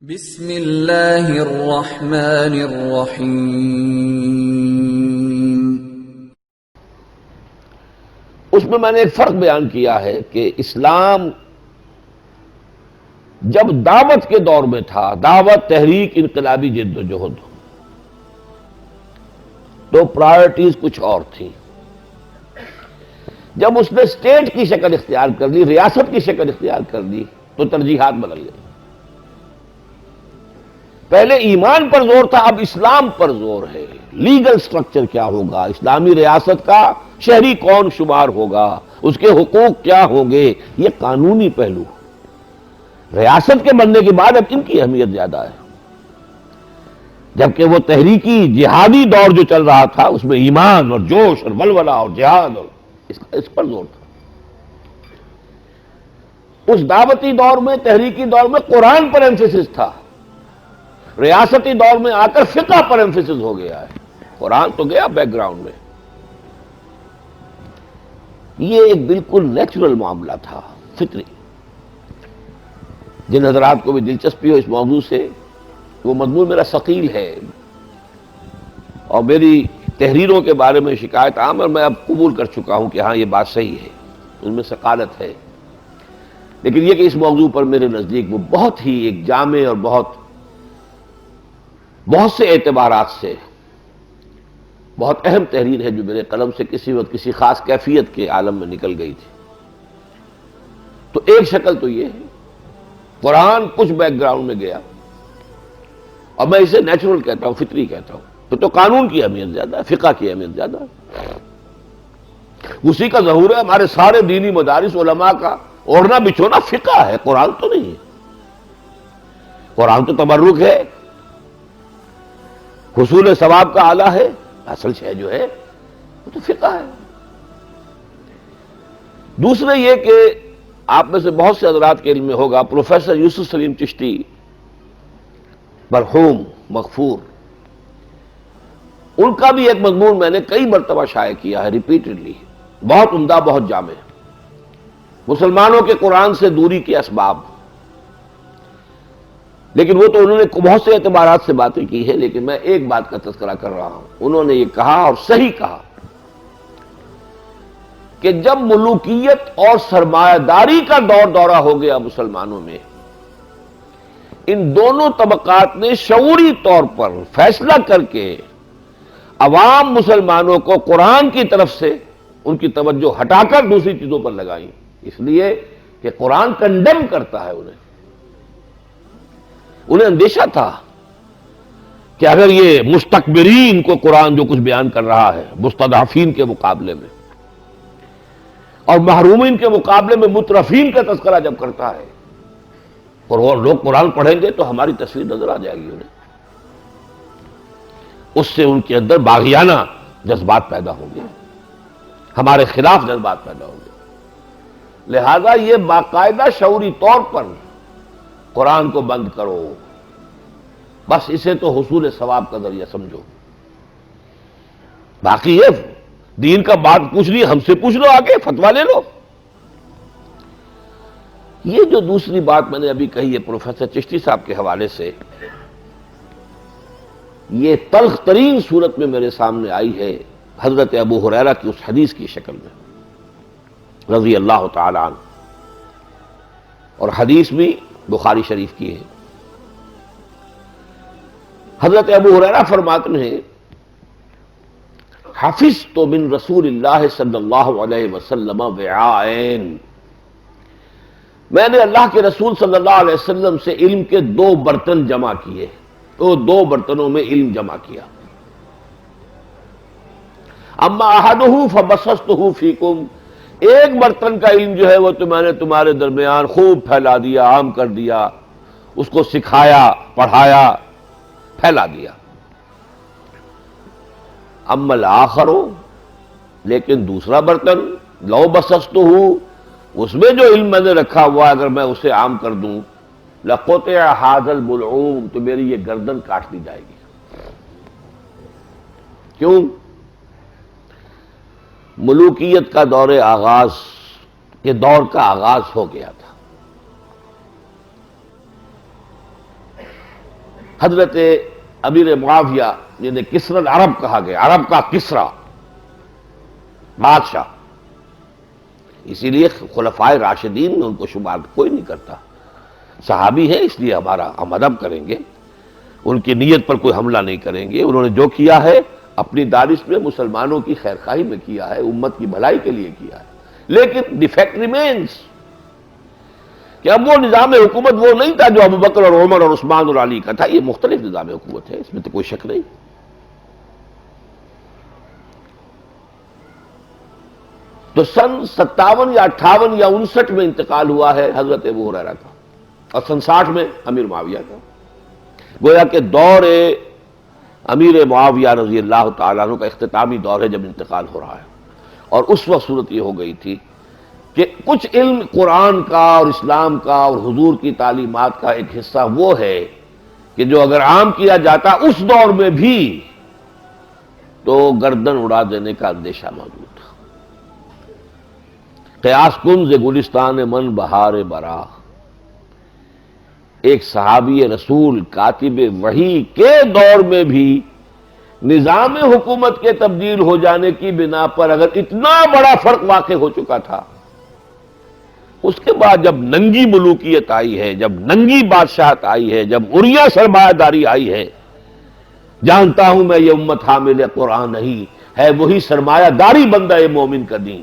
بسم اللہ الرحمن الرحیم۔ اس میں نے ایک فرق بیان کیا ہے کہ اسلام جب دعوت کے دور میں تھا، دعوت، تحریک، انقلابی جد و جہد، تو پرائرٹیز کچھ اور تھیں۔ جب اس نے اسٹیٹ کی شکل اختیار کر لی، ریاست کی شکل اختیار کر لی، تو ترجیحات بدل گئی۔ پہلے ایمان پر زور تھا، اب اسلام پر زور ہے۔ لیگل سٹرکچر کیا ہوگا، اسلامی ریاست کا شہری کون شمار ہوگا، اس کے حقوق کیا ہوں گے، یہ قانونی پہلو۔ ریاست کے بننے کے بعد اب ان کی اہمیت زیادہ ہے، جبکہ وہ تحریکی جہادی دور جو چل رہا تھا اس میں ایمان اور جوش اور ولولہ اور جہاد اور اس پر زور تھا۔ اس دعوتی دور میں، تحریکی دور میں قرآن پر ایمفیسس تھا، ریاستی دور میں آ کر فقہ پر ایمفیسس ہو گیا ہے۔ قرآن تو گیا بیک گراؤنڈ میں۔ یہ ایک بالکل نیچرل معاملہ تھا، فطری۔ جن حضرات کو بھی دلچسپی ہو اس موضوع سے، وہ مضمون میرا ثقیل ہے اور میری تحریروں کے بارے میں شکایت عام، اور میں اب قبول کر چکا ہوں کہ ہاں یہ بات صحیح ہے، ان میں ثقالت ہے، لیکن یہ کہ اس موضوع پر میرے نزدیک وہ بہت ہی ایک جامع اور بہت سے اعتبارات سے بہت اہم تحریر ہے، جو میرے قلم سے کسی وقت کسی خاص کیفیت کے عالم میں نکل گئی تھی۔ تو ایک شکل تو یہ ہے، قرآن کچھ بیک گراؤنڈ میں گیا، اور میں اسے نیچرل کہتا ہوں، فطری کہتا ہوں۔ تو قانون کی اہمیت زیادہ ہے، فقہ کی اہمیت زیادہ ہے۔ اسی کا ظہور ہے ہمارے سارے دینی مدارس علماء کا اوڑھنا بچھونا فقہ ہے، قرآن تو نہیں ہے۔ قرآن تو تبرک ہے، حصول ثواب کا آلہ ہے، اصل شے جو ہے وہ تو فقہ ہے۔ دوسرے یہ کہ آپ میں سے بہت سے حضرات کے علم میں ہوگا، پروفیسر یوسف سلیم چشتی مرحوم مغفور، ان کا بھی ایک مضمون میں نے کئی مرتبہ شائع کیا ہے، ریپیٹڈلی، بہت عمدہ، بہت جامع، مسلمانوں کے قرآن سے دوری کے اسباب۔ لیکن وہ تو انہوں نے بہت سے اعتبارات سے باتیں کی ہیں، لیکن میں ایک بات کا تذکرہ کر رہا ہوں۔ انہوں نے یہ کہا، اور صحیح کہا، کہ جب ملوکیت اور سرمایہ داری کا دورہ ہو گیا مسلمانوں میں، ان دونوں طبقات نے شعوری طور پر فیصلہ کر کے عوام مسلمانوں کو قرآن کی طرف سے ان کی توجہ ہٹا کر دوسری چیزوں پر لگائیں، اس لیے کہ قرآن کنڈیم کرتا ہے انہیں اندیشہ تھا کہ اگر یہ مستکبرین کو قرآن جو کچھ بیان کر رہا ہے مستضعفین کے مقابلے میں، اور محرومین کے مقابلے میں مترفین کا تذکرہ جب کرتا ہے، اور وہ لوگ قرآن پڑھیں گے تو ہماری تصویر نظر آ جائے گی انہیں، اس سے ان کے اندر باغیانہ جذبات پیدا ہوں گے، ہمارے خلاف جذبات پیدا ہوں گے۔ لہذا یہ باقاعدہ شعوری طور پر قرآن کو بند کرو، بس اسے تو حصول ثواب کا ذریعہ سمجھو، باقی یہ دین کا بات پوچھ لی، ہم سے پوچھ لو، آگے فتویٰ لے لو۔ یہ جو دوسری بات میں نے ابھی کہی ہے پروفیسر چشتی صاحب کے حوالے سے، یہ تلخ ترین صورت میں میرے سامنے آئی ہے حضرت ابو ہریرہ کی اس حدیث کی شکل میں رضی اللہ تعالی عنہ، اور حدیث بھی بخاری شریف کی ہے۔ حضرت ابو ہریرہ فرماتے ہیں، حفظت من رسول اللہ صلی اللہ علیہ وسلم وعاءین، میں نے اللہ کے رسول صلی اللہ علیہ وسلم سے علم کے 2 برتن جمع کیے، تو 2 برتنوں میں علم جمع کیا۔ اما احدہ فبسطہ فیکم، ایک برتن کا علم جو ہے وہ تو میں نے تمہارے درمیان خوب پھیلا دیا، عام کر دیا، اس کو سکھایا، پڑھایا، پھیلا دیا۔ اما الآخر، لیکن دوسرا برتن، لو بسطہ، اس میں جو علم میں نے رکھا ہوا اگر میں اسے عام کر دوں، لقطع ھذا البلعوم، تو میری یہ گردن کاٹ دی جائے گی۔ کیوں؟ ملوکیت کا دور کا آغاز ہو گیا تھا، حضرت امیر معاویہ جنہیں کسرا العرب کہا گیا، عرب کا کسرا بادشاہ، اسی لیے خلفائے راشدین میں ان کو شمار کوئی نہیں کرتا، صحابی ہے اس لیے ہم ادب کریں گے، ان کی نیت پر کوئی حملہ نہیں کریں گے، انہوں نے جو کیا ہے اپنی دانش میں مسلمانوں کی خیرخواہی میں کیا ہے، امت کی بھلائی کے لیے کیا ہے، لیکن دی فیکٹ ریمینز کہ اب وہ نظام حکومت وہ نہیں تھا جو ابو بکر اور عمر اور عثمان اور علی کا تھا، یہ مختلف نظام حکومت ہے، اس میں تو کوئی شک نہیں۔ تو سن 57 یا 58 یا 59 میں انتقال ہوا ہے حضرت ابو ہریرہ کا، اور سن 60 میں امیر معاویہ کا، گویا کہ دور امیر معاویہ رضی اللہ تعالیٰ عنہ کا اختتامی دور ہے جب انتقال ہو رہا ہے، اور اس وقت صورت یہ ہو گئی تھی کہ کچھ علم قرآن کا اور اسلام کا اور حضور کی تعلیمات کا ایک حصہ وہ ہے کہ جو اگر عام کیا جاتا اس دور میں بھی تو گردن اڑا دینے کا اندیشہ موجود تھا۔ قیاس کن ز گلستان من بہار برا، ایک صحابی رسول کاتب وحی کے دور میں بھی نظام حکومت کے تبدیل ہو جانے کی بنا پر اگر اتنا بڑا فرق واقع ہو چکا تھا، اس کے بعد جب ننگی ملوکیت آئی ہے، جب ننگی بادشاہت آئی ہے، جب عریہ سرمایہ داری آئی ہے، جانتا ہوں میں یہ امت حامل قرآن نہیں ہے، وہی سرمایہ داری بندہ مومن کا دین،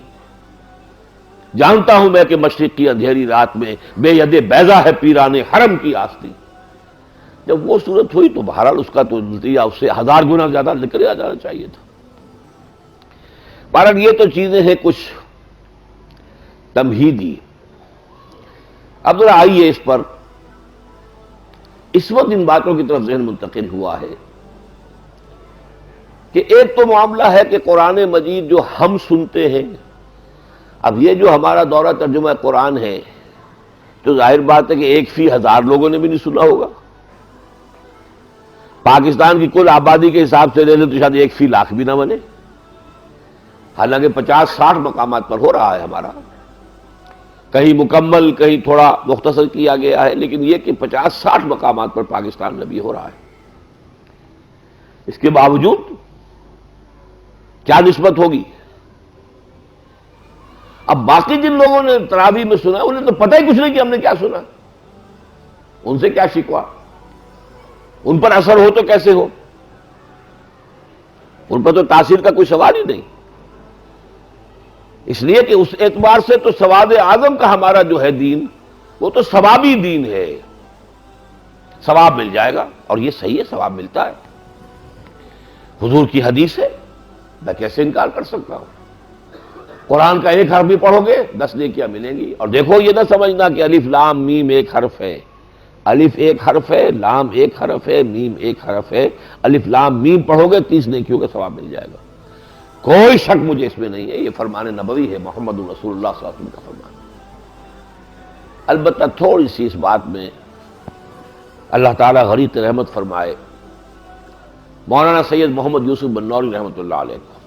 جانتا ہوں میں کہ مشرق کی اندھیری رات میں بے ید بیضا ہے پیران حرم کی آستی۔ جب وہ صورت ہوئی تو بہرحال اس کا تو نتیجہ اس سے 1000 گنا زیادہ نکلیا جانا چاہیے تھا۔ بہرحال یہ تو چیزیں ہیں کچھ تمہیدی۔ اب ذرا آئیے اس پر، اس وقت ان باتوں کی طرف ذہن منتقل ہوا ہے کہ ایک تو معاملہ ہے کہ قرآن مجید جو ہم سنتے ہیں، اب یہ جو ہمارا دورہ ترجمہ قرآن ہے تو ظاہر بات ہے کہ 1/1000 لوگوں نے بھی نہیں سنا ہوگا، پاکستان کی کل آبادی کے حساب سے لے لیں تو شاید 1/100,000 بھی نہ بنے، حالانکہ 50-60 مقامات پر ہو رہا ہے ہمارا، کہیں مکمل کہیں تھوڑا مختصر کیا گیا ہے، لیکن یہ کہ 50-60 مقامات پر پاکستان میں بھی ہو رہا ہے۔ اس کے باوجود کیا نسبت ہوگی؟ اب باقی جن لوگوں نے تراویح میں سنا انہیں تو پتہ ہی کچھ نہیں کہ ہم نے کیا سنا، ان سے کیا شکوا، ان پر اثر ہو تو کیسے ہو، ان پر تو تاثیر کا کوئی سوال ہی نہیں، اس لیے کہ اس اعتبار سے تو سواد اعظم کا ہمارا جو ہے دین وہ تو ثوابی دین ہے، ثواب مل جائے گا، اور یہ صحیح ہے، ثواب ملتا ہے، حضور کی حدیث ہے، میں کیسے انکار کر سکتا ہوں؟ قرآن کا ایک حرف بھی پڑھو گے 10 نیکیاں ملیں گی، اور دیکھو یہ نہ سمجھنا کہ الف لام میم ایک حرف ہے، الف ایک حرف ہے، لام ایک حرف ہے، میم ایک حرف ہے، الف لام میم پڑھو گے 30 نیکیوں کا ثواب مل جائے گا، کوئی شک مجھے اس میں نہیں ہے، یہ فرمان نبوی ہے، محمد رسول اللہ صلی اللہ علیہ وسلم کا فرمان۔ البتہ تھوڑی سی اس بات میں اللہ تعالیٰ غریق رحمت فرمائے مولانا سید محمد یوسف بنوری رحمۃ اللہ علیہ کو،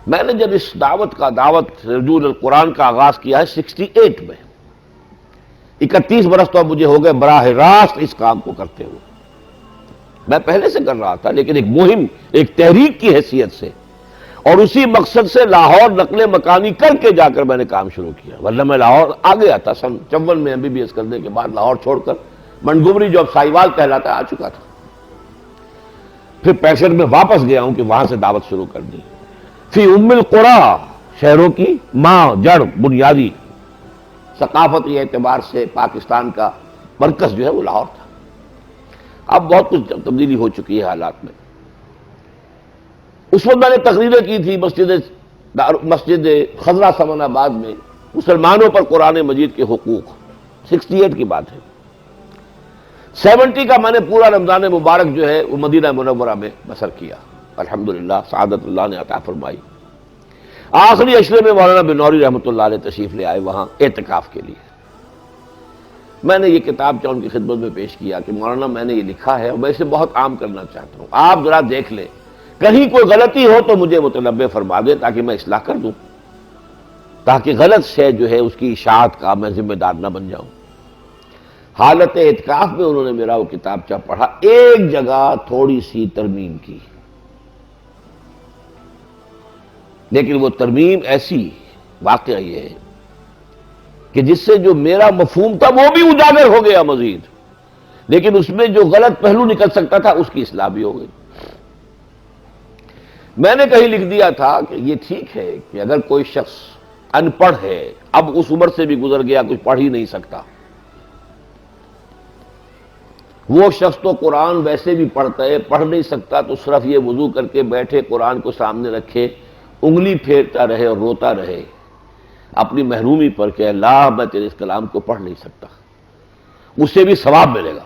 میں نے جب اس دعوت رجوع القرآن کا آغاز کیا ہے 68 میں، 31 برس تو اب مجھے ہو گئے براہ راست اس کام کو کرتے ہوئے، میں پہلے سے کر رہا تھا لیکن ایک مہم، ایک تحریک کی حیثیت سے، اور اسی مقصد سے لاہور نقل مکانی کر کے جا کر میں نے کام شروع کیا، ورنہ میں لاہور آ گیا تھا سن 54 میں MBBS کرنے کے بعد لاہور چھوڑ کر منگومری جو اب سائیوال کہلاتا ہے آ چکا تھا، پھر 65 میں واپس گیا ہوں کہ وہاں سے دعوت شروع کر دی، فی ام القریٰ، شہروں کی ماں، جڑ، بنیادی ثقافتی اعتبار سے پاکستان کا مرکز جو ہے وہ لاہور تھا، اب بہت کچھ تبدیلی ہو چکی ہے حالات میں۔ اس وقت میں نے تقریریں کی تھی مسجد خضرہ سمن آباد میں مسلمانوں پر قرآن مجید کے حقوق، 68 کی بات ہے، 70 کا میں نے پورا رمضان مبارک جو ہے وہ مدینہ منورہ میں بسر کیا، الحمدللہ سعادت اللہ نے عطا فرمائی۔ آخری عشرے میں مولانا بنوری رحمۃ اللہ علیہ تشریف لے آئے وہاں اعتکاف کے لیے، میں نے یہ کتاب ان کی خدمت میں پیش کیا کہ مولانا میں نے یہ لکھا ہے اور میں اسے بہت عام کرنا چاہتا ہوں، آپ ذرا دیکھ لیں، کہیں کوئی غلطی ہو تو مجھے متنبہ فرما دیں تاکہ میں اصلاح کر دوں، تاکہ غلط شے جو ہے اس کی اشاعت کا میں ذمہ دار نہ بن جاؤں۔ حالت اعتکاف میں انہوں نے میرا وہ کتابچہ پڑھا، ایک جگہ تھوڑی سی ترمیم کی، لیکن وہ ترمیم ایسی، واقعہ یہ ہے کہ جس سے جو میرا مفہوم تھا وہ بھی اجاگر ہو گیا مزید، لیکن اس میں جو غلط پہلو نکل سکتا تھا اس کی اصلاح بھی ہو گئی۔ میں نے کہیں لکھ دیا تھا کہ یہ ٹھیک ہے کہ اگر کوئی شخص ان پڑھ ہے، اب اس عمر سے بھی گزر گیا، کچھ پڑھ ہی نہیں سکتا، وہ شخص تو قرآن ویسے بھی پڑھتا ہے، پڑھ نہیں سکتا تو صرف یہ وضو کر کے بیٹھے، قرآن کو سامنے رکھے، انگلی پھیرتا رہے اور روتا رہے اپنی محرومی پر کہ اللہ میں تیرے اس کلام کو پڑھ نہیں سکتا، اسے بھی ثواب ملے گا۔